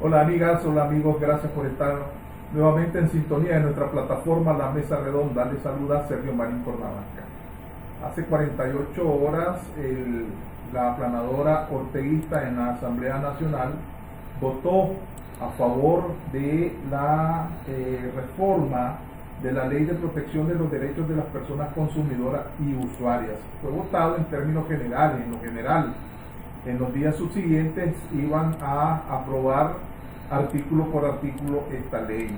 Hola amigas, hola amigos, gracias por estar nuevamente en sintonía de nuestra plataforma La Mesa Redonda. Les saluda Sergio Marín Cornavanca. Hace 48 horas la aplanadora orteguista en la Asamblea Nacional votó a favor de la reforma de la Ley de Protección de los Derechos de las Personas Consumidoras y Usuarias. Fue votado en términos generales, en lo general. En los días subsiguientes iban a aprobar artículo por artículo esta ley.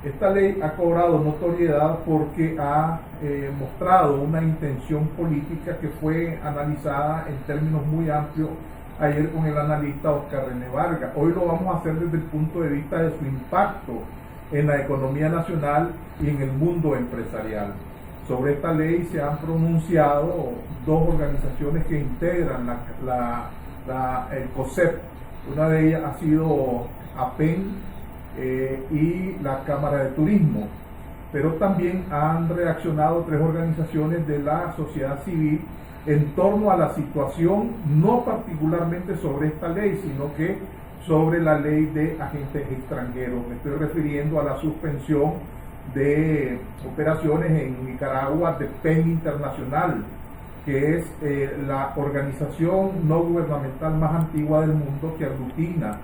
Esta ley ha cobrado notoriedad porque ha mostrado una intención política que fue analizada en términos muy amplios ayer con el analista Oscar René Vargas. Hoy lo vamos a hacer desde el punto de vista de su impacto en la economía nacional y en el mundo empresarial. Sobre esta ley se han pronunciado dos organizaciones que integran el COSEP. Una de ellas ha sido APEN y la Cámara de Turismo, pero también han reaccionado tres organizaciones de la sociedad civil en torno a la situación, no particularmente sobre esta ley, sino que sobre la ley de agentes extranjeros. Me estoy refiriendo a la suspensión de operaciones en Nicaragua de PEN Internacional, que es la organización no gubernamental más antigua del mundo, que aglutina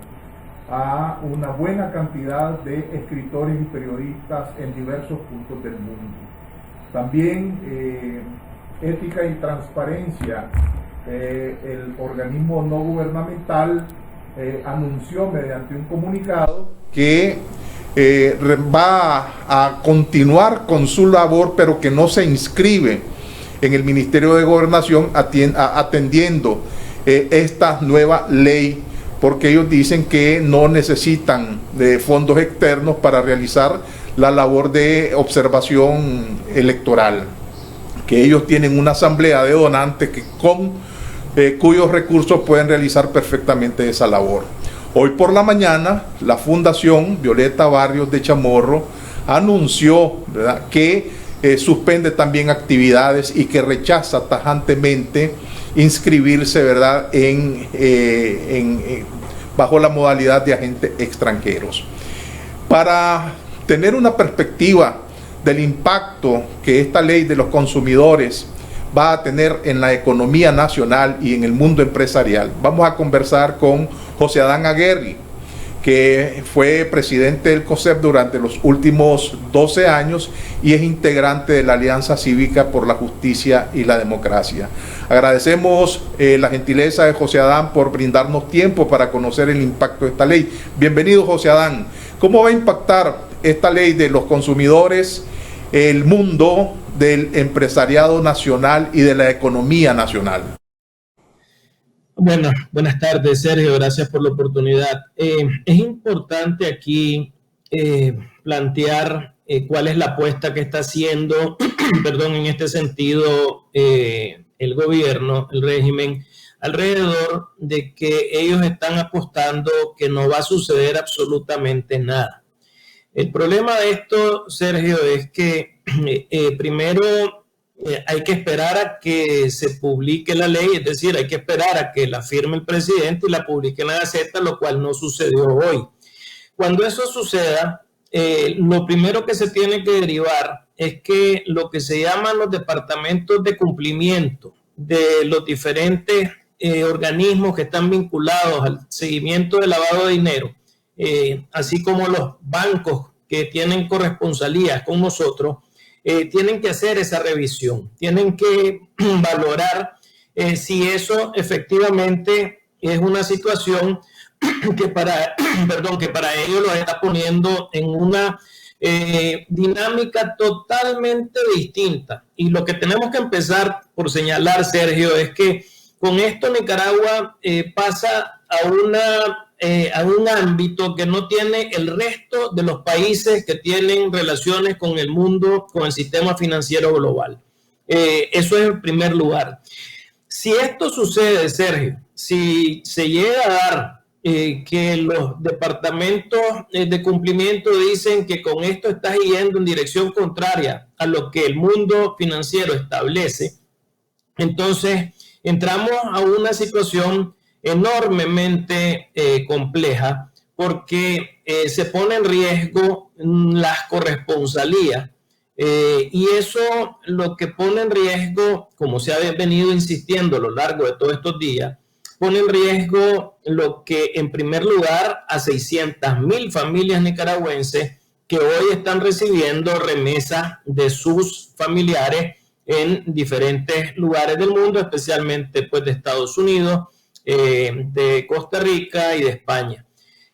a una buena cantidad de escritores y periodistas en diversos puntos del mundo. También Ética y Transparencia, el organismo no gubernamental, anunció mediante un comunicado que va a continuar con su labor, pero que no se inscribe en el Ministerio de Gobernación atendiendo esta nueva ley, porque ellos dicen que no necesitan de fondos externos para realizar la labor de observación electoral, que ellos tienen una asamblea de donantes cuyos recursos pueden realizar perfectamente esa labor. Hoy por la mañana, la Fundación Violeta Barrios de Chamorro anunció, ¿verdad?, que suspende también actividades y que rechaza tajantemente inscribirse, ¿verdad?, bajo la modalidad de agentes extranjeros. Para tener una perspectiva del impacto que esta ley de los consumidores va a tener en la economía nacional y en el mundo empresarial, vamos a conversar con José Adán Aguerri, que fue presidente del COSEP durante los últimos 12 años y es integrante de la Alianza Cívica por la Justicia y la Democracia. Agradecemos la gentileza de José Adán por brindarnos tiempo para conocer el impacto de esta ley. Bienvenido, José Adán. ¿Cómo va a impactar esta ley de los consumidores, el mundo del empresariado nacional y de la economía nacional? Bueno, buenas tardes, Sergio. Gracias por la oportunidad. Es importante aquí plantear cuál es la apuesta que está haciendo, perdón, en este sentido, el gobierno, el régimen, alrededor de que ellos están apostando que no va a suceder absolutamente nada. El problema de esto, Sergio, es que primero hay que esperar a que se publique la ley, es decir, hay que esperar a que la firme el presidente y la publique en la Gaceta, lo cual no sucedió hoy. Cuando eso suceda, lo primero que se tiene que derivar es que lo que se llaman los departamentos de cumplimiento de los diferentes organismos que están vinculados al seguimiento del lavado de dinero, así como los bancos que tienen corresponsalías con nosotros, tienen que hacer esa revisión, tienen que valorar si eso efectivamente es una situación que para ellos los está poniendo en una dinámica totalmente distinta. Y lo que tenemos que empezar por señalar, Sergio, es que con esto Nicaragua pasa a un ámbito que no tiene el resto de los países que tienen relaciones con el mundo, con el sistema financiero global. Eso es en primer lugar. Si esto sucede, Sergio, si se llega a dar que los departamentos de cumplimiento dicen que con esto estás yendo en dirección contraria a lo que el mundo financiero establece, entonces entramos a una situación enormemente compleja, porque se pone en riesgo las corresponsalías. Y eso lo que pone en riesgo, como se ha venido insistiendo a lo largo de todos estos días, pone en riesgo lo que en primer lugar a 600,000 familias nicaragüenses que hoy están recibiendo remesas de sus familiares en diferentes lugares del mundo, especialmente pues de Estados Unidos, de Costa Rica y de España.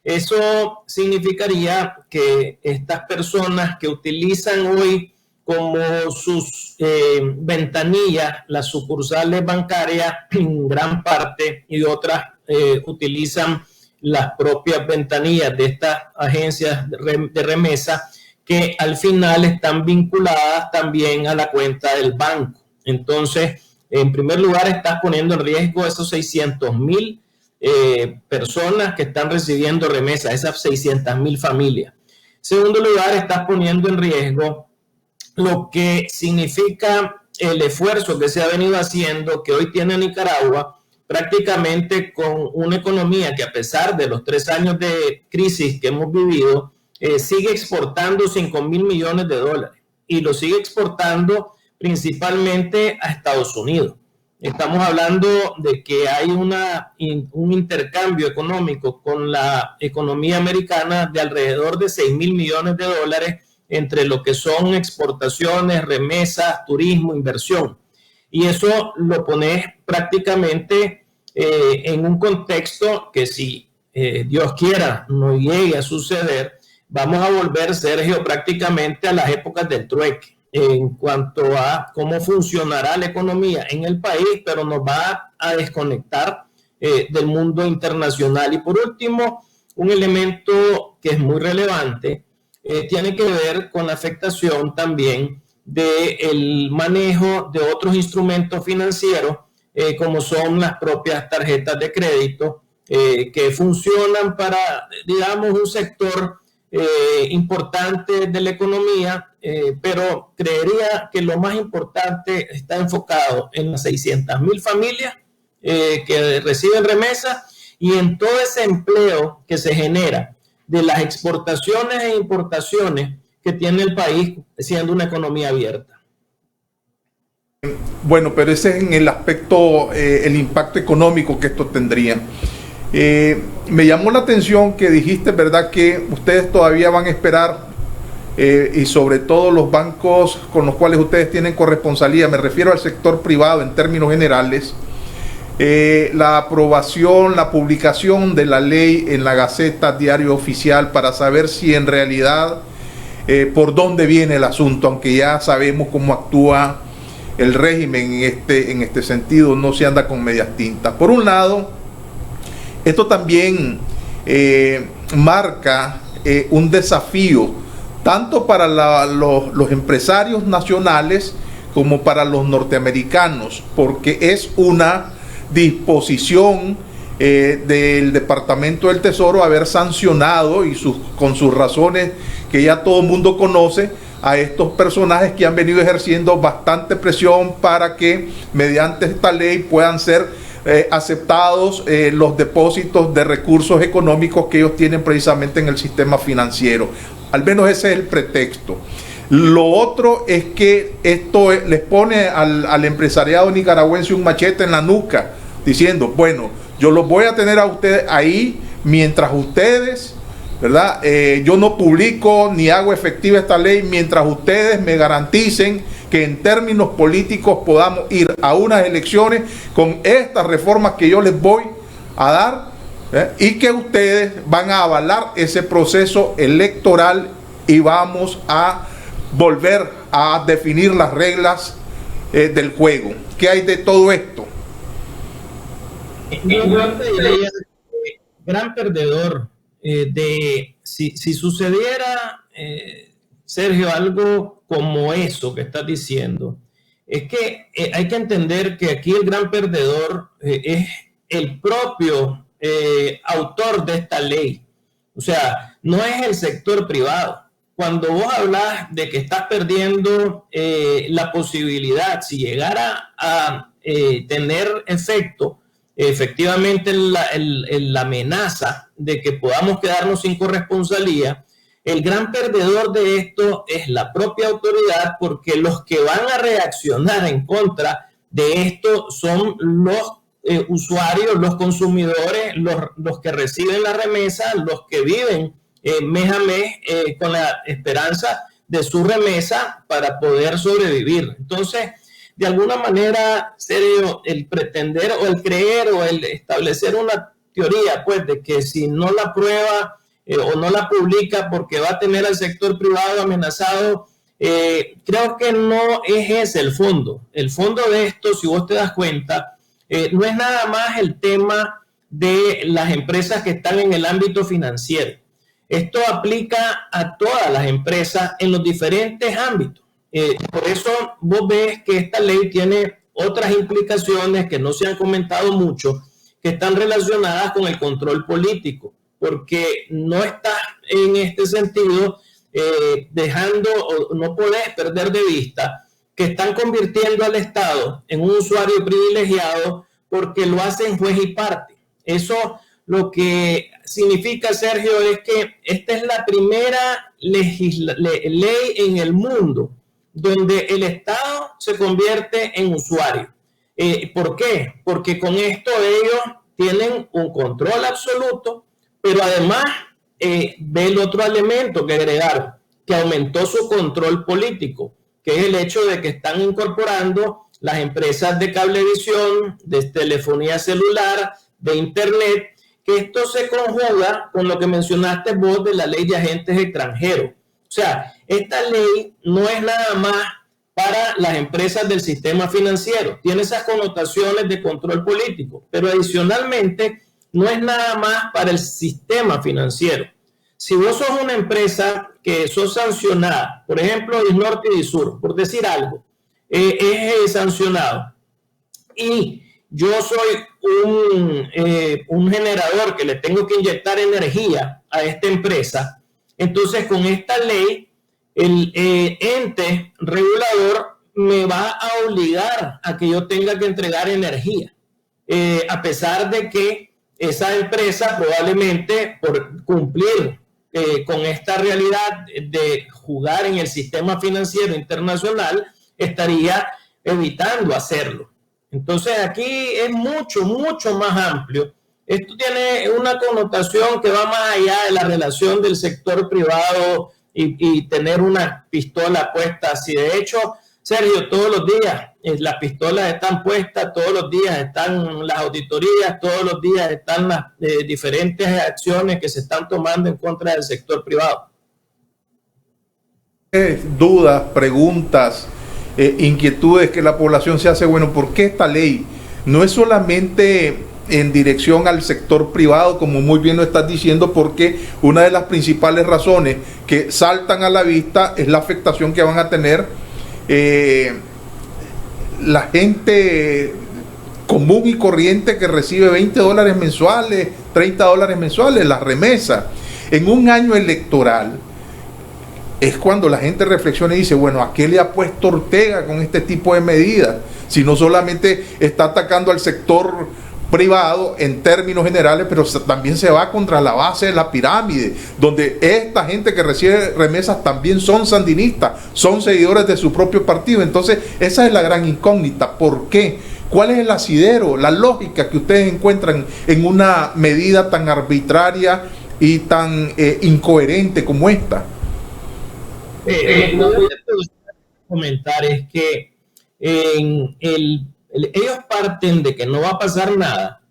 Eso significaría que estas personas que utilizan hoy como sus ventanillas las sucursales bancarias en gran parte, y otras utilizan las propias ventanillas de estas agencias de remesa, que al final están vinculadas también a la cuenta del banco. Entonces, en primer lugar, estás poniendo en riesgo esos 600,000 personas que están recibiendo remesa, esas 600,000 familias. En segundo lugar, estás poniendo en riesgo lo que significa el esfuerzo que se ha venido haciendo, que hoy tiene Nicaragua, prácticamente con una economía que, a pesar de los 3 años de crisis que hemos vivido, sigue exportando 5,000 millones de dólares, y lo sigue exportando principalmente a Estados Unidos. Estamos hablando de que hay un intercambio económico con la economía americana de alrededor de 6,000 millones de dólares entre lo que son exportaciones, remesas, turismo, inversión. Y eso lo pones prácticamente en un contexto que, si Dios quiera no llegue a suceder, vamos a volver, Sergio, prácticamente a las épocas del trueque en cuanto a cómo funcionará la economía en el país, pero nos va a desconectar del mundo internacional. Y por último, un elemento que es muy relevante tiene que ver con la afectación también del manejo de otros instrumentos financieros, como son las propias tarjetas de crédito, que funcionan para, digamos, un sector importante de la economía, pero creería que lo más importante está enfocado en las 600,000 familias que reciben remesas, y en todo ese empleo que se genera de las exportaciones e importaciones que tiene el país, siendo una economía abierta. Bueno, pero ese es en el aspecto, el impacto económico que esto tendría. Me llamó la atención que dijiste, ¿verdad?, que ustedes todavía van a esperar, y sobre todo los bancos con los cuales ustedes tienen corresponsalía, me refiero al sector privado en términos generales, la aprobación, la publicación de la ley en la Gaceta Diario Oficial, para saber si en realidad por dónde viene el asunto, aunque ya sabemos cómo actúa el régimen en este sentido, no se anda con medias tintas. Por un lado, esto también marca un desafío tanto para los empresarios nacionales como para los norteamericanos, porque es una disposición del Departamento del Tesoro haber sancionado, y con sus razones que ya todo el mundo conoce, a estos personajes que han venido ejerciendo bastante presión para que mediante esta ley puedan ser aceptados los depósitos de recursos económicos que ellos tienen precisamente en el sistema financiero. Al menos ese es el pretexto. Lo otro es que esto les pone al empresariado nicaragüense un machete en la nuca, diciendo, bueno, yo los voy a tener a ustedes ahí mientras ustedes, ¿verdad? Yo no publico ni hago efectiva esta ley mientras ustedes me garanticen que en términos políticos podamos ir a unas elecciones con estas reformas que yo les voy a dar, y que ustedes van a avalar ese proceso electoral y vamos a volver a definir las reglas del juego. ¿Qué hay de todo esto? Gran perdedor de si sucediera, Sergio, algo como eso que estás diciendo, es que hay que entender que aquí el gran perdedor es el propio autor de esta ley. O sea, no es el sector privado. Cuando vos hablas de que estás perdiendo la posibilidad, si llegara a tener efecto, efectivamente la amenaza de que podamos quedarnos sin corresponsalía, el gran perdedor de esto es la propia autoridad, porque los que van a reaccionar en contra de esto son los usuarios, los consumidores, los que reciben la remesa, los que viven mes a mes con la esperanza de su remesa para poder sobrevivir. Entonces, de alguna manera, Sergio, el pretender o el creer o el establecer una teoría, pues, de que si no la prueba o no la publica porque va a tener al sector privado amenazado, creo que no es ese el fondo. El fondo de esto, si vos te das cuenta, no es nada más el tema de las empresas que están en el ámbito financiero. Esto aplica a todas las empresas en los diferentes ámbitos. Por eso vos ves que esta ley tiene otras implicaciones que no se han comentado mucho, que están relacionadas con el control político, porque no estás en este sentido dejando, o no podés perder de vista que están convirtiendo al Estado en un usuario privilegiado porque lo hacen juez y parte. Eso lo que significa, Sergio, es que esta es la primera ley en el mundo donde el Estado se convierte en usuario. ¿Por qué? Porque con esto ellos tienen un control absoluto, pero además ve el otro elemento que agregaron, que aumentó su control político, que es el hecho de que están incorporando las empresas de cablevisión, de telefonía celular, de internet, que esto se conjuga con lo que mencionaste vos de la ley de agentes extranjeros. O sea, esta ley no es nada más para las empresas del sistema financiero, tiene esas connotaciones de control político, pero adicionalmente no es nada más para el sistema financiero. Si vos sos una empresa que sos sancionada, por ejemplo, Disnorte y Disur, por decir algo, es sancionado, y yo soy un generador que le tengo que inyectar energía a esta empresa, entonces con esta ley el ente regulador me va a obligar a que yo tenga que entregar energía, a pesar de que esa empresa probablemente por cumplir con esta realidad de jugar en el sistema financiero internacional estaría evitando hacerlo. Entonces aquí es mucho, mucho más amplio. Esto tiene una connotación que va más allá de la relación del sector privado y tener una pistola puesta así. De hecho, Sergio, todos los días las pistolas están puestas, todos los días están las auditorías, todos los días están las diferentes acciones que se están tomando en contra del sector privado. Dudas, preguntas, inquietudes que la población se hace, bueno, ¿por qué esta ley no es solamente en dirección al sector privado, como muy bien lo estás diciendo? Porque una de las principales razones que saltan a la vista es la afectación que van a tener la gente común y corriente que recibe $20 mensuales, $30 mensuales, la remesa. En un año electoral es cuando la gente reflexiona y dice, bueno, ¿a qué le ha puesto Ortega con este tipo de medidas? Si no solamente está atacando al sector privado en términos generales, pero también se va contra la base de la pirámide, donde esta gente que recibe remesas también son sandinistas, son seguidores de su propio partido. Entonces esa es la gran incógnita. ¿Por qué? ¿Cuál es el asidero, la lógica que ustedes encuentran en una medida tan arbitraria y tan incoherente como esta? Lo que yo puedo comentar es que ellos parten de que no va a pasar nada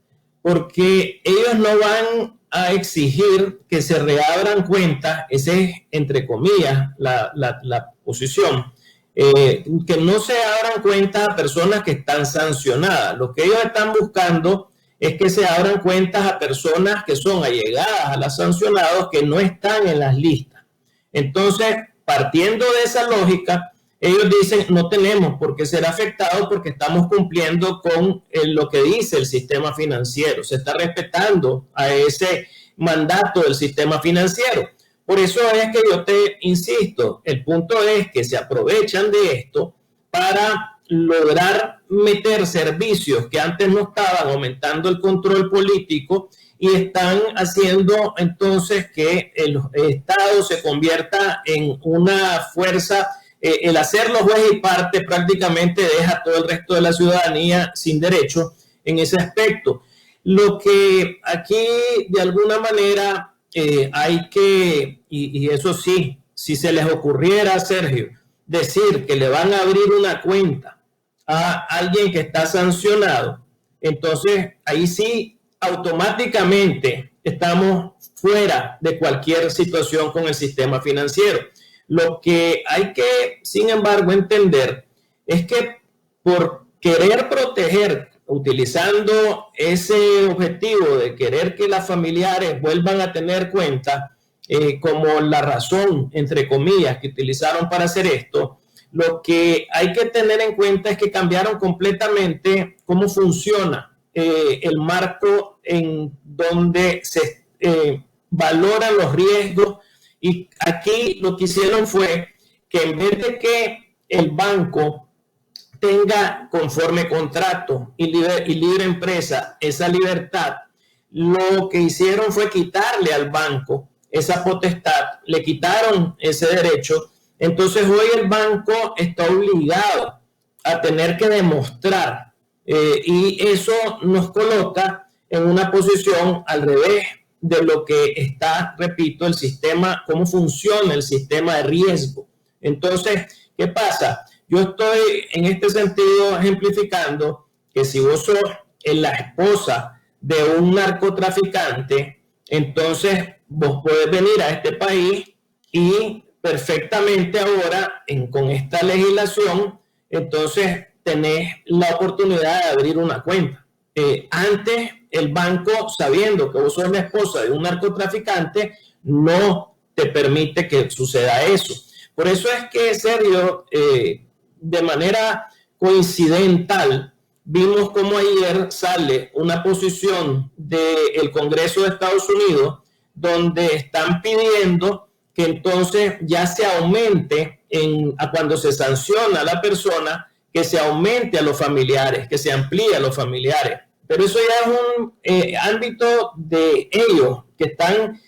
porque ellos no van a exigir que se reabran cuentas, esa es entre comillas la posición, que no se abran cuentas a personas que están sancionadas. Lo que ellos están buscando es que se abran cuentas a personas que son allegadas a los sancionados que no están en las listas. Entonces, partiendo de esa lógica, ellos dicen, no tenemos por qué ser afectados porque estamos cumpliendo con lo que dice el sistema financiero. Se está respetando a ese mandato del sistema financiero. Por eso es que yo te insisto, el punto es que se aprovechan de esto para lograr meter servicios que antes no estaban, aumentando el control político, y están haciendo entonces que el Estado se convierta en una fuerza. El hacerlo juez y parte prácticamente deja a todo el resto de la ciudadanía sin derecho en ese aspecto. Lo que aquí de alguna manera hay que, y eso sí, si se les ocurriera, Sergio, decir que le van a abrir una cuenta a alguien que está sancionado, entonces ahí sí automáticamente estamos fuera de cualquier situación con el sistema financiero. Lo que hay que, sin embargo, entender es que por querer proteger, utilizando ese objetivo de querer que las familiares vuelvan a tener cuenta, como la razón, entre comillas, que utilizaron para hacer esto, lo que hay que tener en cuenta es que cambiaron completamente cómo funciona el marco en donde se valoran los riesgos, y aquí lo que hicieron fue que en vez de que el banco tenga conforme contrato y libre empresa esa libertad, lo que hicieron fue quitarle al banco esa potestad, le quitaron ese derecho. Entonces hoy el banco está obligado a tener que demostrar, y eso nos coloca en una posición al revés de lo que está, repito, el sistema, cómo funciona el sistema de riesgo. Entonces, ¿qué pasa? Yo estoy en este sentido ejemplificando que si vos sos la esposa de un narcotraficante, entonces vos podés venir a este país y perfectamente ahora, con esta legislación, entonces tenés la oportunidad de abrir una cuenta. Antes, el banco, sabiendo que vos sos la esposa de un narcotraficante, no te permite que suceda eso. Por eso es que, Sergio, de manera coincidental, vimos como ayer sale una posición del Congreso de Estados Unidos donde están pidiendo que entonces ya se aumente a cuando se sanciona a la persona, que se aumente a los familiares, que se amplíe a los familiares. Pero eso ya es un ámbito de ellos que están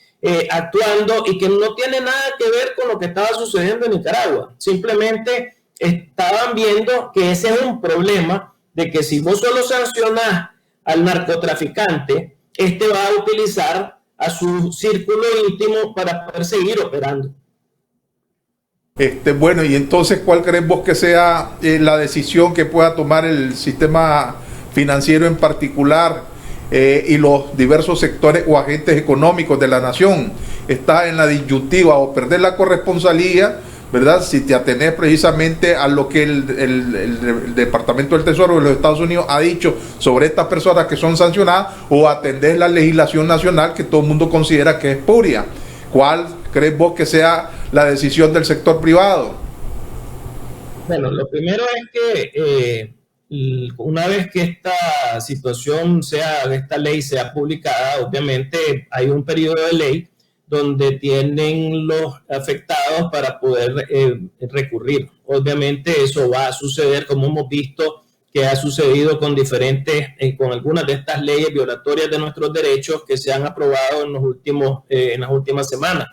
actuando y que no tiene nada que ver con lo que estaba sucediendo en Nicaragua. Simplemente estaban viendo que ese es un problema de que si vos solo sancionás al narcotraficante, este va a utilizar a su círculo íntimo para poder seguir operando. Bueno, y entonces, ¿cuál crees vos que sea la decisión que pueda tomar el sistema financiero en particular y los diversos sectores o agentes económicos de la nación? Está en la disyuntiva o perder la corresponsalía, ¿verdad? Si te atenés precisamente a lo que el Departamento del Tesoro de los Estados Unidos ha dicho sobre estas personas que son sancionadas, o atender la legislación nacional que todo el mundo considera que es espuria. ¿Cuál crees vos que sea la decisión del sector privado? Bueno, lo primero es que una vez que esta situación esta ley sea publicada, obviamente hay un periodo de ley donde tienen los afectados para poder recurrir. Obviamente eso va a suceder, como hemos visto que ha sucedido con con algunas de estas leyes violatorias de nuestros derechos que se han aprobado en las últimas semanas.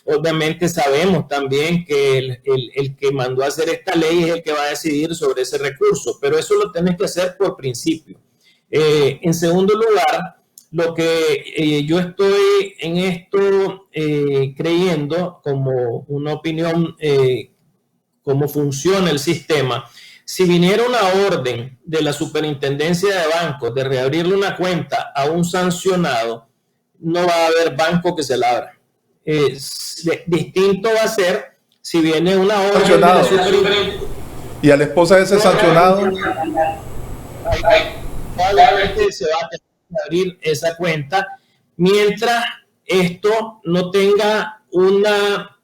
Obviamente sabemos también que el que mandó a hacer esta ley es el que va a decidir sobre ese recurso, pero eso lo tenés que hacer por principio. En segundo lugar, lo que yo estoy en esto creyendo como una opinión, cómo funciona el sistema. Si viniera una orden de la Superintendencia de Bancos de reabrirle una cuenta a un sancionado, no va a haber banco que se la abra. Distinto va a ser si viene una orden de la Superintendencia. ¿Y a la esposa de ese sancionado? Probablemente se va a tener que abrir esa cuenta mientras esto no tenga una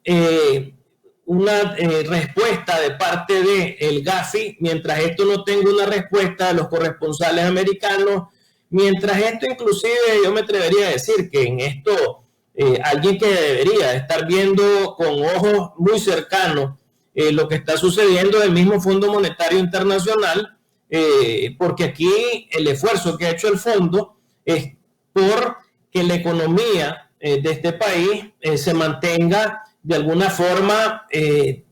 respuesta de parte del Gafi, mientras esto no tenga una respuesta de los corresponsales americanos, mientras esto, inclusive yo me atrevería a decir que en esto alguien que debería estar viendo con ojos muy cercanos lo que está sucediendo del mismo Fondo Monetario Internacional, porque aquí el esfuerzo que ha hecho el fondo es por que la economía de este país se mantenga de alguna forma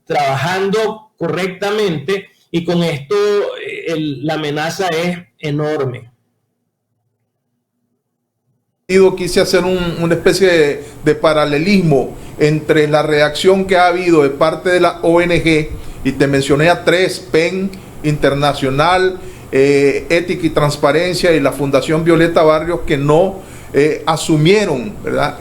trabajando correctamente, y con esto la amenaza es enorme. Quise hacer una especie de paralelismo entre la reacción que ha habido de parte de la ONG, y te mencioné a tres: PEN Internacional, Ética y Transparencia, y la Fundación Violeta Barrios, que no asumieron, ¿verdad?,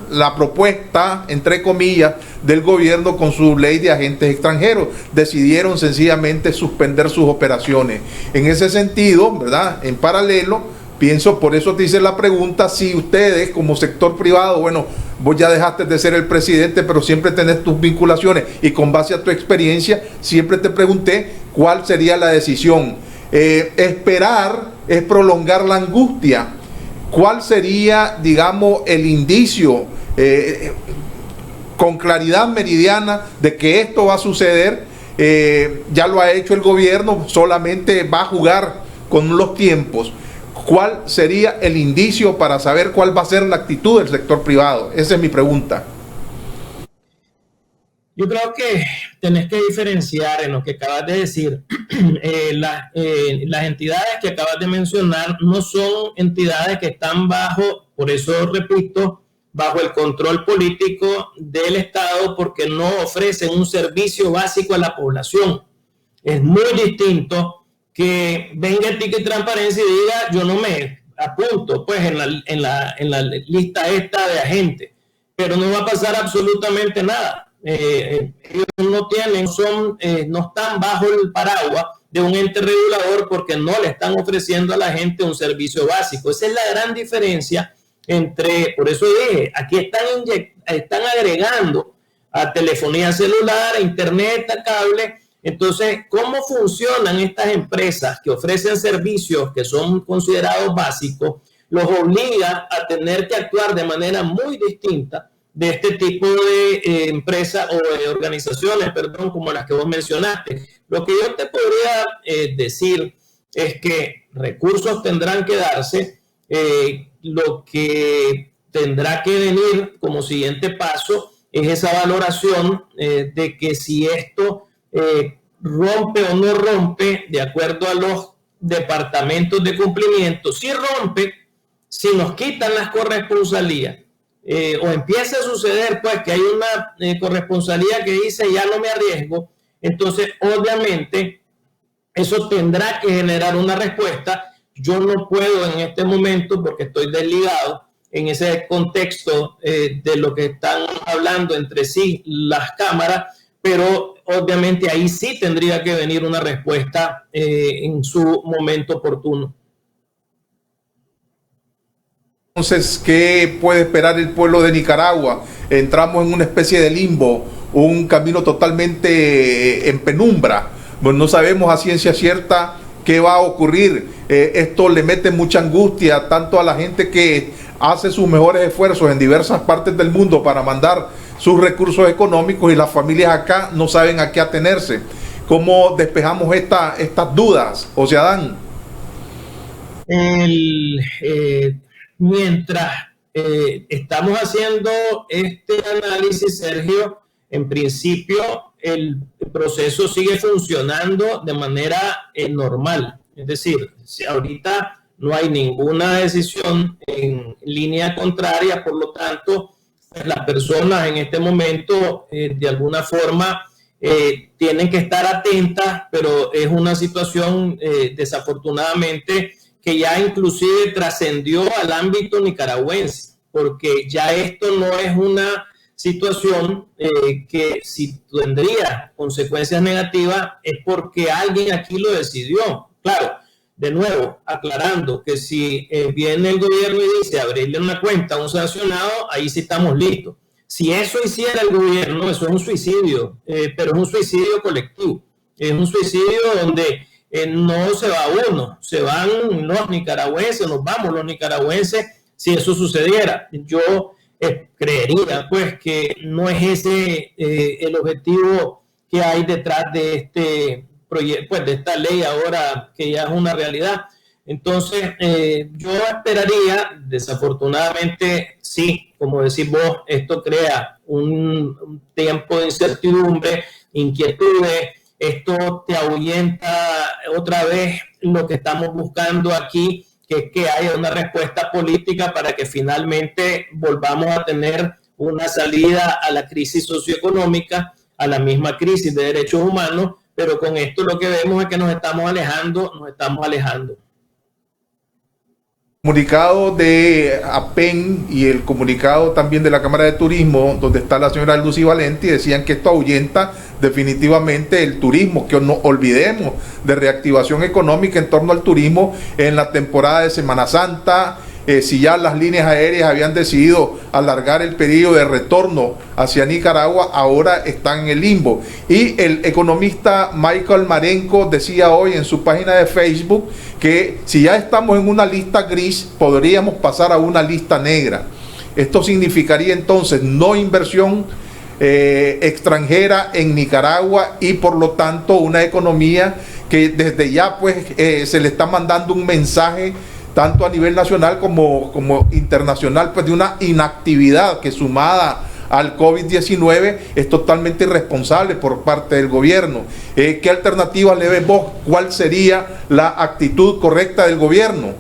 la propuesta, entre comillas, del gobierno con su ley de agentes extranjeros. Decidieron sencillamente suspender sus operaciones. En ese sentido, ¿verdad?, en paralelo, pienso, por eso te hice la pregunta, si ustedes como sector privado, bueno, vos ya dejaste de ser el presidente, pero siempre tenés tus vinculaciones, y con base a tu experiencia, siempre te pregunté cuál sería la decisión. Esperar es prolongar la angustia. ¿Cuál sería, digamos, el indicio con claridad meridiana de que esto va a suceder? Ya lo ha hecho el gobierno, solamente va a jugar con los tiempos. ¿Cuál sería el indicio para saber cuál va a ser la actitud del sector privado? Esa es mi pregunta. Yo creo que tenés que diferenciar en lo que acabas de decir. Las entidades que acabas de mencionar no son entidades que están bajo, por eso repito, bajo el control político del Estado, porque no ofrecen un servicio básico a la población. Es muy distinto que venga Ética y Transparencia y diga: yo no me apunto pues en la lista esta de agentes, pero no va a pasar absolutamente nada. Ellos no están bajo el paraguas de un ente regulador, porque no le están ofreciendo a la gente un servicio básico. Esa es la gran diferencia entre, por eso dije, aquí están agregando a telefonía celular, a internet, a cable. Entonces, ¿cómo funcionan estas empresas que ofrecen servicios que son considerados básicos? Los obliga a tener que actuar de manera muy distinta de este tipo de empresas o de organizaciones, como las que vos mencionaste. Lo que yo te podría decir es que recursos tendrán que darse. Lo que tendrá que venir como siguiente paso es esa valoración de que si esto rompe o no rompe de acuerdo a los departamentos de cumplimiento. Si rompe, si nos quitan las corresponsalías, o empieza a suceder pues que hay una corresponsalía que dice ya no me arriesgo, entonces obviamente eso tendrá que generar una respuesta. Yo no puedo en este momento, porque estoy desligado en ese contexto de lo que están hablando entre sí las cámaras, pero obviamente ahí sí tendría que venir una respuesta en su momento oportuno. Entonces, ¿qué puede esperar el pueblo de Nicaragua? Entramos en una especie de limbo, un camino totalmente en penumbra. Pues no sabemos a ciencia cierta qué va a ocurrir. Esto le mete mucha angustia tanto a la gente que hace sus mejores esfuerzos en diversas partes del mundo para mandar sus recursos económicos, y las familias acá no saben a qué atenerse. ¿Cómo despejamos estas dudas, José Adán? Mientras estamos haciendo este análisis, Sergio, en principio el proceso sigue funcionando de manera normal. Es decir, si ahorita no hay ninguna decisión en línea contraria, por lo tanto, las personas en este momento de alguna forma tienen que estar atentas, pero es una situación desafortunadamente que ya inclusive trascendió al ámbito nicaragüense, porque ya esto no es una situación que si tendría consecuencias negativas es porque alguien aquí lo decidió. Claro, de nuevo, aclarando que si viene el gobierno y dice abrirle una cuenta a un sancionado, ahí sí estamos listos. Si eso hiciera el gobierno, eso es un suicidio, pero es un suicidio colectivo. Es un suicidio donde no se va uno, se van los nicaragüenses, nos vamos los nicaragüenses si eso sucediera. Yo creería pues que no es ese el objetivo que hay detrás de pues, de esta ley ahora que ya es una realidad. Entonces, yo esperaría, desafortunadamente, sí, como decís vos, esto crea un tiempo de incertidumbre, inquietudes, esto te ahuyenta otra vez lo que estamos buscando aquí, que es que haya una respuesta política para que finalmente volvamos a tener una salida a la crisis socioeconómica, a la misma crisis de derechos humanos, pero con esto lo que vemos es que nos estamos alejando. Comunicado de APEN y el comunicado también de la Cámara de Turismo, donde está la señora Lucy Valenti, decían que esto ahuyenta definitivamente el turismo, que no olvidemos de reactivación económica en torno al turismo en la temporada de Semana Santa. Si ya las líneas aéreas habían decidido alargar el periodo de retorno hacia Nicaragua, ahora están en el limbo. Y el economista Michael Marenco decía hoy en su página de Facebook que si ya estamos en una lista gris, podríamos pasar a una lista negra. Esto significaría entonces no inversión extranjera en Nicaragua y por lo tanto una economía que desde ya pues se le está mandando un mensaje tanto a nivel nacional como internacional, pues de una inactividad que sumada al COVID-19 es totalmente irresponsable por parte del gobierno. ¿Qué alternativas le ves vos? ¿Cuál sería la actitud correcta del gobierno?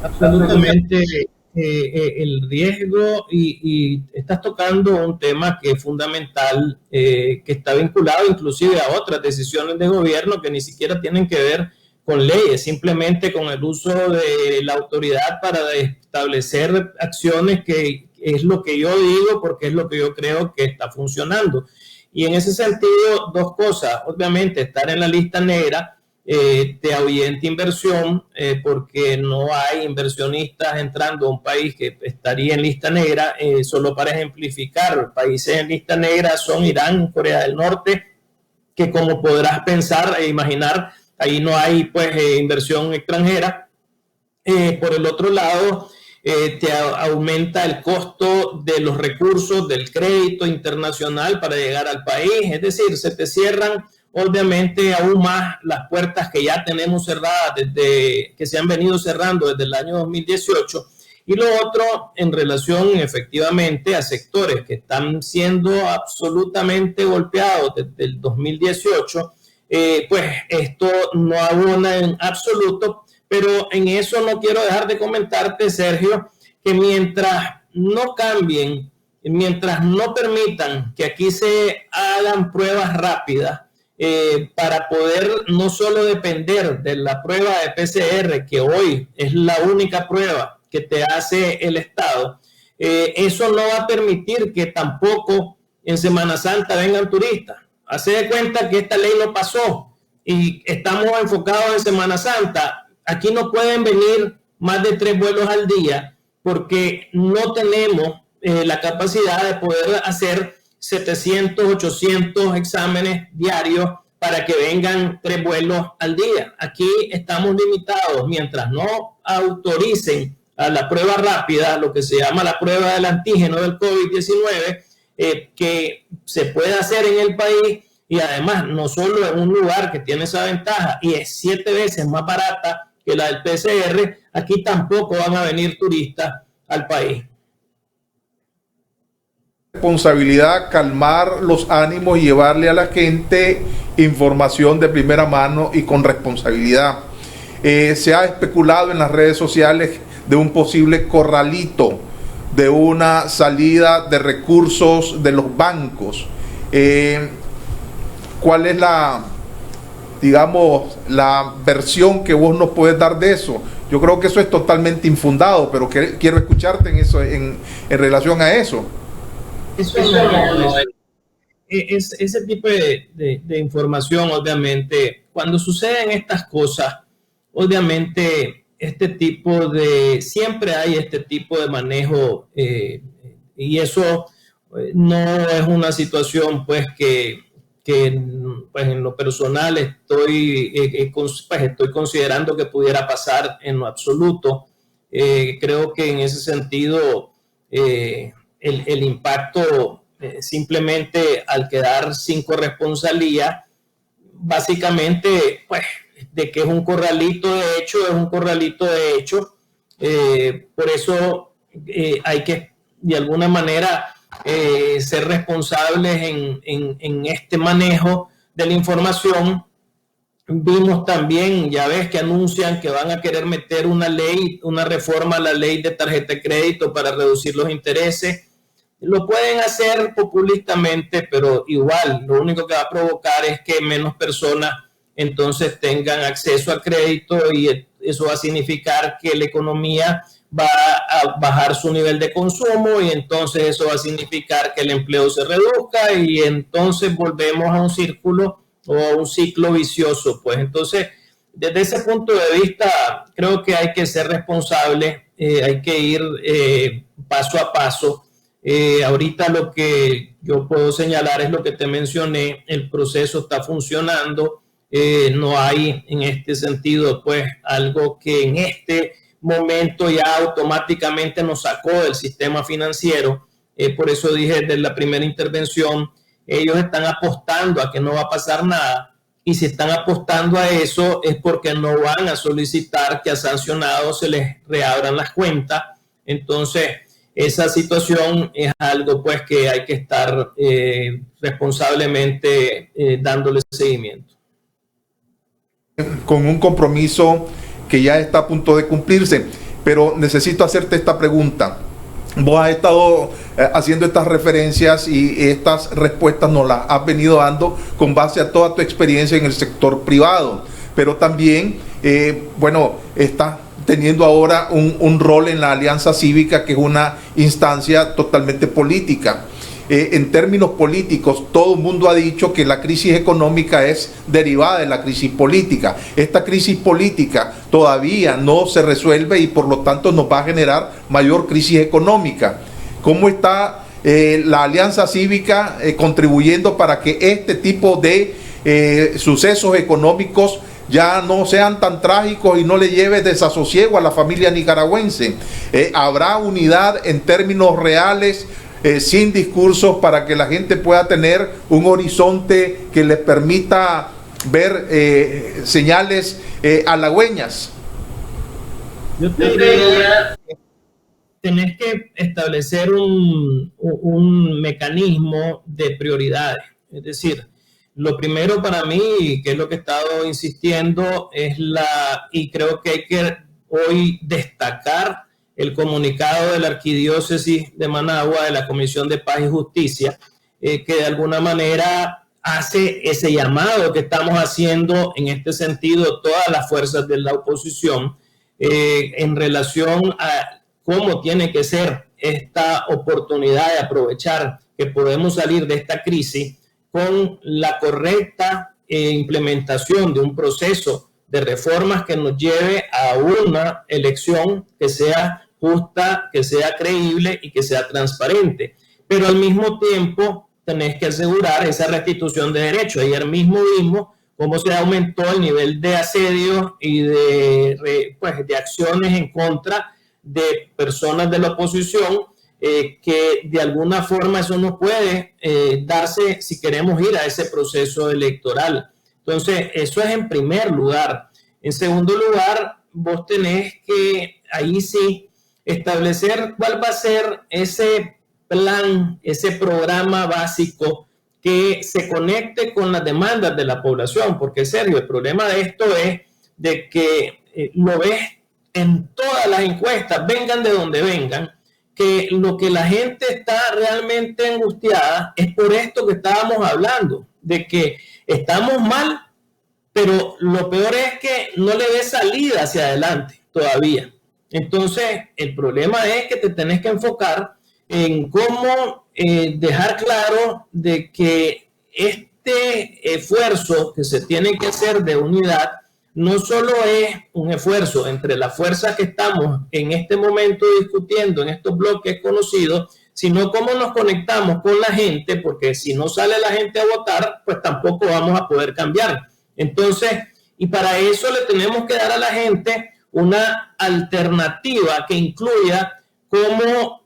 Absolutamente el riesgo y estás tocando un tema que es fundamental, que está vinculado inclusive a otras decisiones de gobierno que ni siquiera tienen que ver con leyes, simplemente con el uso de la autoridad para establecer acciones, que es lo que yo digo porque es lo que yo creo que está funcionando. Y en ese sentido, dos cosas. Obviamente, estar en la lista negra te ahuyenta inversión porque no hay inversionistas entrando a un país que estaría en lista negra. Solo para ejemplificar, países en lista negra son Irán, Corea del Norte, que como podrás pensar e imaginar, ahí no hay pues inversión extranjera. Por el otro lado, te aumenta el costo de los recursos del crédito internacional para llegar al país. Es decir, se te cierran obviamente aún más las puertas que ya tenemos cerradas, desde que se han venido cerrando desde el año 2018. Y lo otro, en relación efectivamente a sectores que están siendo absolutamente golpeados desde el 2018, pues esto no abona en absoluto, pero en eso no quiero dejar de comentarte, Sergio, que mientras no cambien, mientras no permitan que aquí se hagan pruebas rápidas para poder no solo depender de la prueba de PCR, que hoy es la única prueba que te hace el Estado, eso no va a permitir que tampoco en Semana Santa vengan turistas. Hace de cuenta que esta ley no pasó y estamos enfocados en Semana Santa. Aquí no pueden venir más de 3 vuelos al día porque no tenemos la capacidad de poder hacer 700, 800 exámenes diarios para que vengan 3 vuelos al día. Aquí estamos limitados mientras no autoricen a la prueba rápida, lo que se llama la prueba del antígeno del COVID-19, que se puede hacer en el país y además no solo en un lugar que tiene esa ventaja y es 7 veces más barata que la del PCR, aquí tampoco van a venir turistas al país. Responsabilidad, calmar los ánimos y llevarle a la gente información de primera mano y con responsabilidad. Se ha especulado en las redes sociales de un posible corralito, de una salida de recursos de los bancos. ¿Cuál es la, digamos, la versión que vos nos puedes dar de eso? Yo creo que eso es totalmente infundado, pero quiero escucharte en eso, en relación a eso. Ese tipo de información, obviamente, cuando suceden estas cosas, obviamente siempre hay este tipo de manejo y eso no es una situación pues que pues en lo personal estoy considerando que pudiera pasar en lo absoluto. Creo que en ese sentido el impacto simplemente al quedar sin corresponsabilidad básicamente, pues, de que es un corralito de hecho, es un corralito de hecho. Por eso hay que, de alguna manera, ser responsables en este manejo de la información. Vimos también, ya ves que anuncian que van a querer meter una ley, una reforma a la ley de tarjeta de crédito para reducir los intereses. Lo pueden hacer populistamente, pero igual lo único que va a provocar es que menos personas entonces tengan acceso a crédito, y eso va a significar que la economía va a bajar su nivel de consumo, y entonces eso va a significar que el empleo se reduzca, y entonces volvemos a un círculo o a un ciclo vicioso. Pues entonces, desde ese punto de vista, creo que hay que ser responsable, hay que ir paso a paso. Ahorita lo que yo puedo señalar es lo que te mencioné: el proceso está funcionando, no hay en este sentido pues algo que en este momento ya automáticamente nos sacó del sistema financiero. Por eso dije desde la primera intervención, ellos están apostando a que no va a pasar nada, y si están apostando a eso es porque no van a solicitar que a sancionados se les reabran las cuentas. Entonces, esa situación es algo pues que hay que estar responsablemente dándole seguimiento. Con un compromiso que ya está a punto de cumplirse, pero necesito hacerte esta pregunta. Vos has estado haciendo estas referencias y estas respuestas nos las has venido dando con base a toda tu experiencia en el sector privado, pero también, bueno, estás teniendo ahora un rol en la Alianza Cívica, que es una instancia totalmente política. En términos políticos, todo el mundo ha dicho que la crisis económica es derivada de la crisis política. Esta crisis política todavía no se resuelve y por lo tanto nos va a generar mayor crisis económica. ¿Cómo está la Alianza Cívica contribuyendo para que este tipo de sucesos económicos ya no sean tan trágicos y no le lleve desasosiego a la familia nicaragüense? ¿Habrá unidad en términos reales, sin discursos, para que la gente pueda tener un horizonte que les permita ver señales halagüeñas? Yo te diría, tenés que establecer un mecanismo de prioridades. Es decir, lo primero para mí, que es lo que he estado insistiendo, es y creo que hay que hoy destacar el comunicado de la Arquidiócesis de Managua, de la Comisión de Paz y Justicia, que de alguna manera hace ese llamado que estamos haciendo en este sentido todas las fuerzas de la oposición, en relación a cómo tiene que ser esta oportunidad de aprovechar que podemos salir de esta crisis con la correcta implementación de un proceso de reformas que nos lleve a una elección que sea justa, que sea creíble y que sea transparente. Pero al mismo tiempo tenés que asegurar esa restitución de derechos. Ayer mismo vimos cómo se aumentó el nivel de asedios y de acciones en contra de personas de la oposición, que de alguna forma eso no puede darse si queremos ir a ese proceso electoral. Entonces, eso es en primer lugar. En segundo lugar, vos tenés que, ahí sí, establecer cuál va a ser ese plan, ese programa básico que se conecte con las demandas de la población, porque Sergio, el problema de esto es de que lo ves en todas las encuestas, vengan de donde vengan, que lo que la gente está realmente angustiada es por esto que estábamos hablando, de que estamos mal, pero lo peor es que no le ves salida hacia adelante todavía. Entonces, el problema es que te tenés que enfocar en cómo dejar claro de que este esfuerzo que se tiene que hacer de unidad no solo es un esfuerzo entre las fuerzas que estamos en este momento discutiendo en estos bloques conocidos, sino cómo nos conectamos con la gente, porque si no sale la gente a votar, pues tampoco vamos a poder cambiar. Entonces, y para eso le tenemos que dar a la gente una alternativa que incluya cómo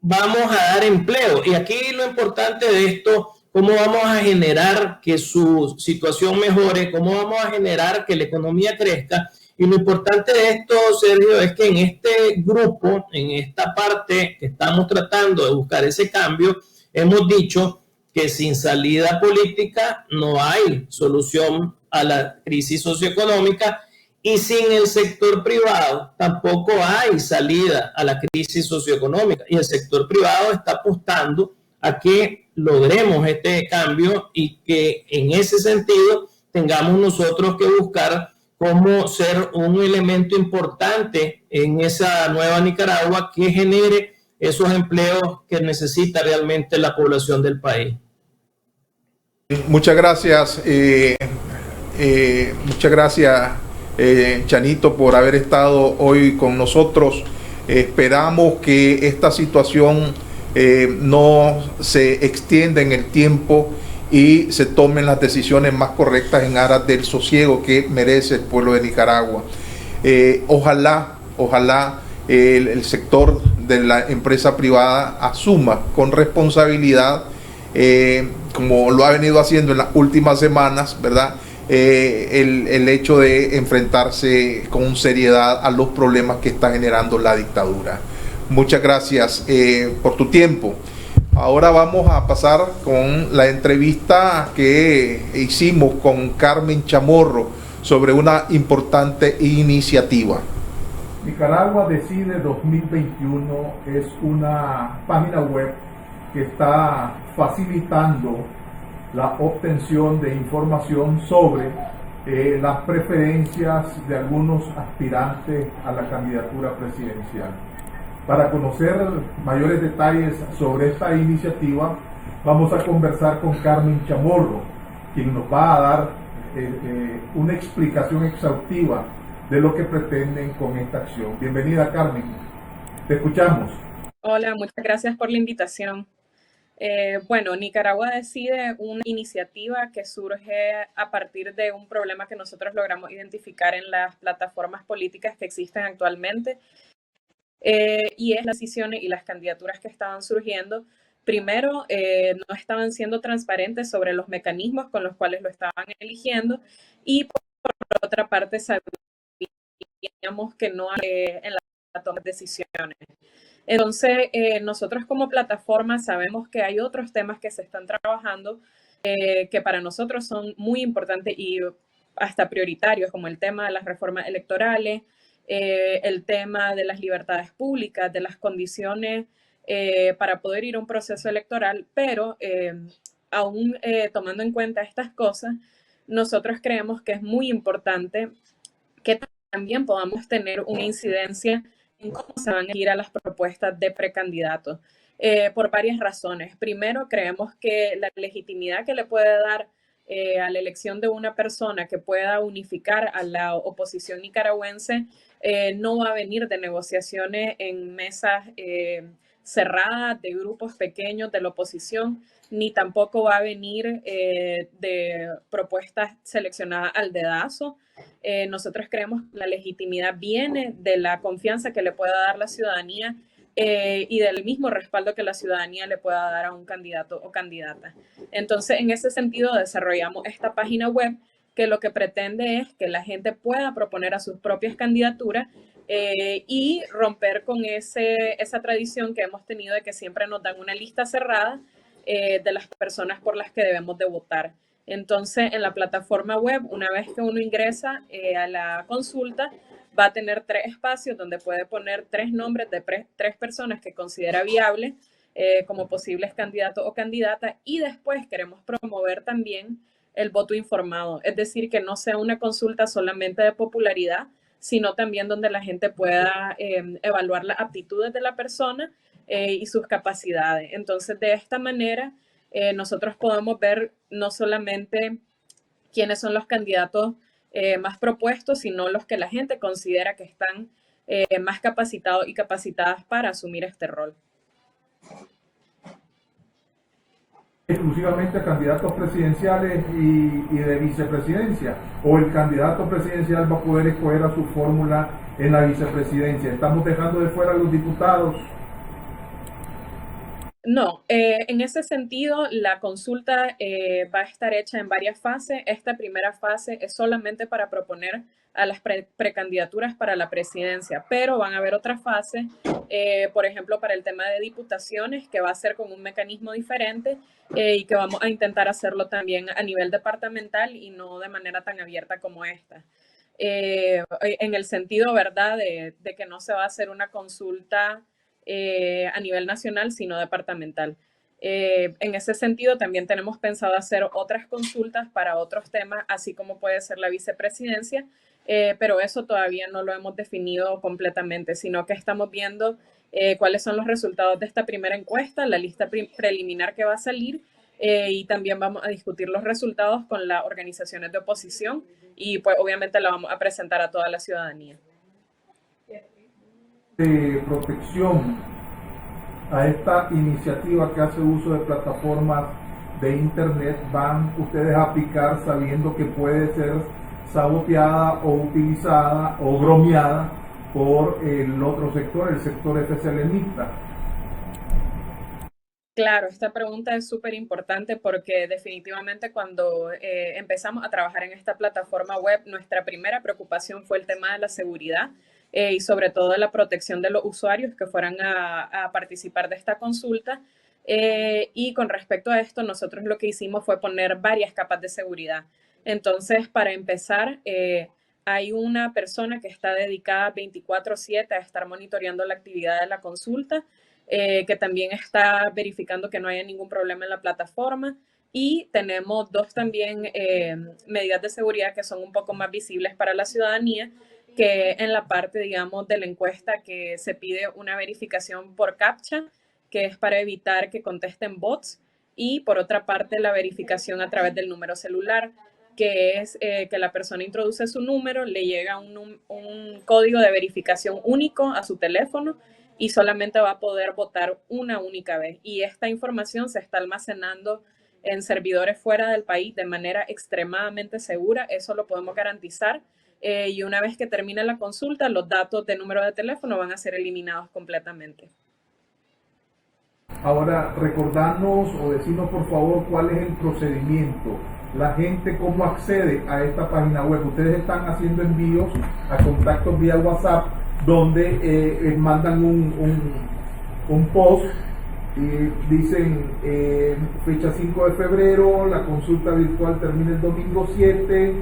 vamos a dar empleo. Y aquí lo importante de esto, cómo vamos a generar que su situación mejore, cómo vamos a generar que la economía crezca. Y lo importante de esto, Sergio, es que en este grupo, en esta parte que estamos tratando de buscar ese cambio, hemos dicho que sin salida política no hay solución a la crisis socioeconómica y sin el sector privado tampoco hay salida a la crisis socioeconómica. Y el sector privado está apostando a que logremos este cambio y que en ese sentido tengamos nosotros que buscar cómo ser un elemento importante en esa nueva Nicaragua que genere esos empleos que necesita realmente la población del país. Muchas gracias, Chanito, por haber estado hoy con nosotros. Esperamos que esta situación no se extienda en el tiempo y se tomen las decisiones más correctas en aras del sosiego que merece el pueblo de Nicaragua. Ojalá el sector de la empresa privada asuma con responsabilidad, como lo ha venido haciendo en las últimas semanas, ¿verdad? El hecho de enfrentarse con seriedad a los problemas que está generando la dictadura. Muchas gracias por tu tiempo. Ahora vamos a pasar con la entrevista que hicimos con Carmen Chamorro sobre una importante iniciativa. Nicaragua Decide 2021 es una página web que está facilitando la obtención de información sobre las preferencias de algunos aspirantes a la candidatura presidencial. Para conocer mayores detalles sobre esta iniciativa, vamos a conversar con Carmen Chamorro, quien nos va a dar una explicación exhaustiva de lo que pretenden con esta acción. Bienvenida, Carmen. Te escuchamos. Hola, muchas gracias por la invitación. Bueno, Nicaragua Decide, una iniciativa que surge a partir de un problema que nosotros logramos identificar en las plataformas políticas que existen actualmente, y es las decisiones y las candidaturas que estaban surgiendo. Primero, no estaban siendo transparentes sobre los mecanismos con los cuales lo estaban eligiendo, y por otra parte sabíamos que no en la toma de decisiones. Entonces, nosotros como plataforma sabemos que hay otros temas que se están trabajando que para nosotros son muy importantes y hasta prioritarios, como el tema de las reformas electorales, el tema de las libertades públicas, de las condiciones para poder ir a un proceso electoral, pero aún tomando en cuenta estas cosas, nosotros creemos que es muy importante que también podamos tener una incidencia en cómo se van a ir a las propuestas de precandidatos, por varias razones. Primero, creemos que la legitimidad que le puede dar a la elección de una persona que pueda unificar a la oposición nicaragüense no va a venir de negociaciones en mesas cerradas de grupos pequeños de la oposición, ni tampoco va a venir de propuestas seleccionadas al dedazo. Nosotros creemos que la legitimidad viene de la confianza que le pueda dar la ciudadanía y del mismo respaldo que la ciudadanía le pueda dar a un candidato o candidata. Entonces, en ese sentido, desarrollamos esta página web que lo que pretende es que la gente pueda proponer a sus propias candidaturas y romper con esa tradición que hemos tenido de que siempre nos dan una lista cerrada de las personas por las que debemos de votar. Entonces, en la plataforma web, una vez que uno ingresa a la consulta, va a tener 3 espacios donde puede poner 3 nombres de 3 personas que considera viables como posibles candidatos o candidatas, y después queremos promover también el voto informado, es decir, que no sea una consulta solamente de popularidad, sino también donde la gente pueda evaluar las aptitudes de la persona y sus capacidades. Entonces, de esta manera, nosotros podemos ver no solamente quiénes son los candidatos más propuestos, sino los que la gente considera que están más capacitados y capacitadas para asumir este rol. Exclusivamente candidatos presidenciales y de vicepresidencia, o el candidato presidencial va a poder escoger a su fórmula en la vicepresidencia. Estamos dejando de fuera a los diputados. No, en ese sentido, la consulta va a estar hecha en varias fases. Esta primera fase es solamente para proponer a las precandidaturas para la presidencia, pero van a haber otras fases, por ejemplo, para el tema de diputaciones, que va a ser con un mecanismo diferente y que vamos a intentar hacerlo también a nivel departamental y no de manera tan abierta como esta. En el sentido, ¿verdad?, de que no se va a hacer una consulta a nivel nacional, sino departamental. En ese sentido, también tenemos pensado hacer otras consultas para otros temas, así como puede ser la vicepresidencia, pero eso todavía no lo hemos definido completamente, sino que estamos viendo cuáles son los resultados de esta primera encuesta, la lista preliminar que va a salir, y también vamos a discutir los resultados con las organizaciones de oposición y pues obviamente la vamos a presentar a toda la ciudadanía. De protección a esta iniciativa que hace uso de plataformas de internet van ustedes a aplicar sabiendo que puede ser saboteada o utilizada o bromeada por el otro sector, el sector FCLNista? Claro, esta pregunta es súper importante porque definitivamente cuando empezamos a trabajar en esta plataforma web, nuestra primera preocupación fue el tema de la seguridad y sobre todo la protección de los usuarios que fueran a participar de esta consulta. Y con respecto a esto, nosotros lo que hicimos fue poner varias capas de seguridad. Entonces, para empezar, hay una persona que está dedicada 24/7 a estar monitoreando la actividad de la consulta, que también está verificando que no haya ningún problema en la plataforma. Y tenemos dos también medidas de seguridad que son un poco más visibles para la ciudadanía, que en la parte, digamos, de la encuesta que se pide una verificación por CAPTCHA, que es para evitar que contesten bots, y por otra parte la verificación a través del número celular, que es que la persona introduce su número, le llega un código de verificación único a su teléfono y solamente va a poder votar una única vez. Y esta información se está almacenando en servidores fuera del país de manera extremadamente segura, eso lo podemos garantizar. Y una vez que termine la consulta, los datos de número de teléfono van a ser eliminados completamente. Ahora, recordarnos o decirnos por favor cuál es el procedimiento, la gente cómo accede a esta página web. Ustedes están haciendo envíos a contactos vía WhatsApp donde mandan un post y dicen fecha 5 de febrero, la consulta virtual termina el domingo 7,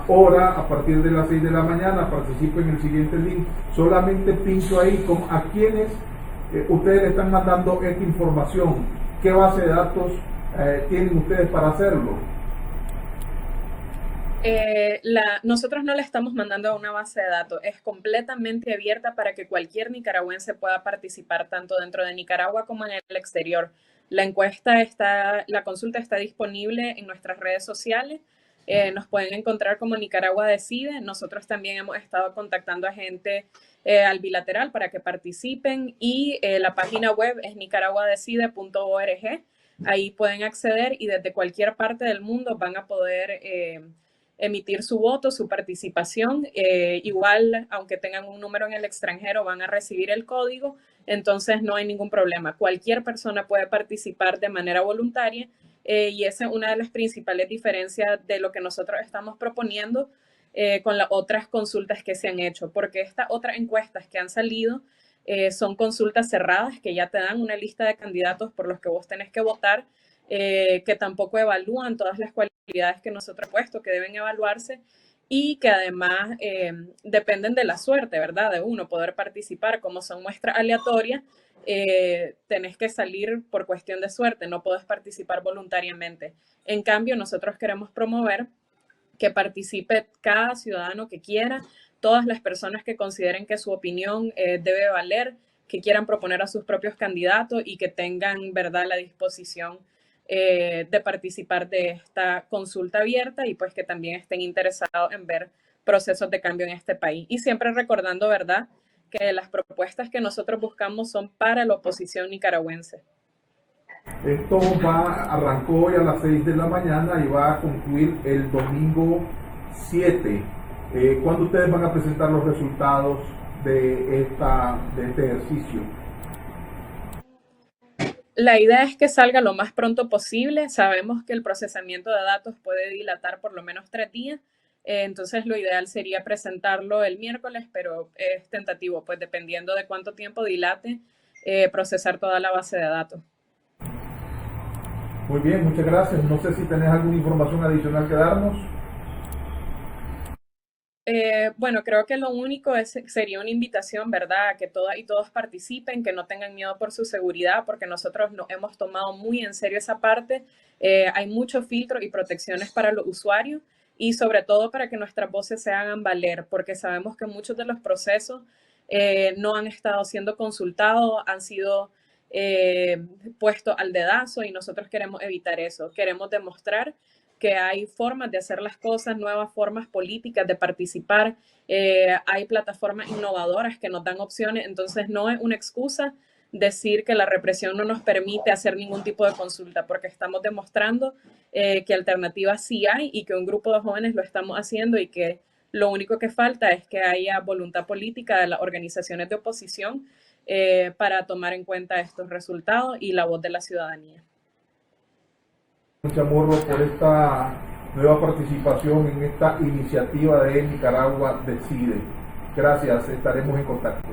hora a partir de las 6 de la mañana, participen en el siguiente link. Solamente pincho ahí a quienes ustedes le están mandando esta información. ¿Qué base de datos tienen ustedes para hacerlo? Nosotros no le estamos mandando a una base de datos, es completamente abierta para que cualquier nicaragüense pueda participar tanto dentro de Nicaragua como en el exterior. La consulta está disponible en nuestras redes sociales, nos pueden encontrar como Nicaragua Decide. Nosotros también hemos estado contactando a gente al bilateral para que participen y la página web es nicaraguadecide.org. Ahí pueden acceder y desde cualquier parte del mundo van a poder emitir su voto, su participación. Igual, aunque tengan un número en el extranjero, van a recibir el código, entonces no hay ningún problema. Cualquier persona puede participar de manera voluntaria y esa es una de las principales diferencias de lo que nosotros estamos proponiendo con las otras consultas que se han hecho, porque estas otras encuestas que han salido son consultas cerradas que ya te dan una lista de candidatos por los que vos tenés que votar, que tampoco evalúan todas las cualidades que nosotros hemos puesto, que deben evaluarse y que además dependen de la suerte, ¿verdad? De uno poder participar. Como son muestras aleatorias, tenés que salir por cuestión de suerte, no podés participar voluntariamente. En cambio, nosotros queremos promover que participe cada ciudadano que quiera, todas las personas que consideren que su opinión debe valer, que quieran proponer a sus propios candidatos y que tengan, ¿verdad?, la disposición de participar de esta consulta abierta y pues que también estén interesados en ver procesos de cambio en este país. Y siempre recordando, ¿verdad?, que las propuestas que nosotros buscamos son para la oposición nicaragüense. Esto arrancó hoy a las 6 de la mañana y va a concluir el domingo 7. ¿Cuándo ustedes van a presentar los resultados de este ejercicio? La idea es que salga lo más pronto posible. Sabemos que el procesamiento de datos puede dilatar por lo menos 3 días. Entonces lo ideal sería presentarlo el miércoles, pero es tentativo, pues dependiendo de cuánto tiempo dilate procesar toda la base de datos. Muy bien, muchas gracias. No sé si tenés alguna información adicional que darnos. Bueno, creo que lo único sería una invitación, ¿verdad? A que todas y todos participen, que no tengan miedo por su seguridad, porque nosotros nos hemos tomado muy en serio esa parte. Hay mucho filtro y protecciones para los usuarios y sobre todo para que nuestras voces se hagan valer, porque sabemos que muchos de los procesos no han estado siendo consultados, han sido puestos al dedazo y nosotros queremos evitar eso. Queremos demostrar que hay formas de hacer las cosas, nuevas formas políticas de participar, hay plataformas innovadoras que nos dan opciones, entonces no es una excusa decir que la represión no nos permite hacer ningún tipo de consulta, porque estamos demostrando que alternativas sí hay y que un grupo de jóvenes lo estamos haciendo y que lo único que falta es que haya voluntad política de las organizaciones de oposición para tomar en cuenta estos resultados y la voz de la ciudadanía. Chamorro, por esta nueva participación en esta iniciativa de Nicaragua Decide. Gracias, estaremos en contacto.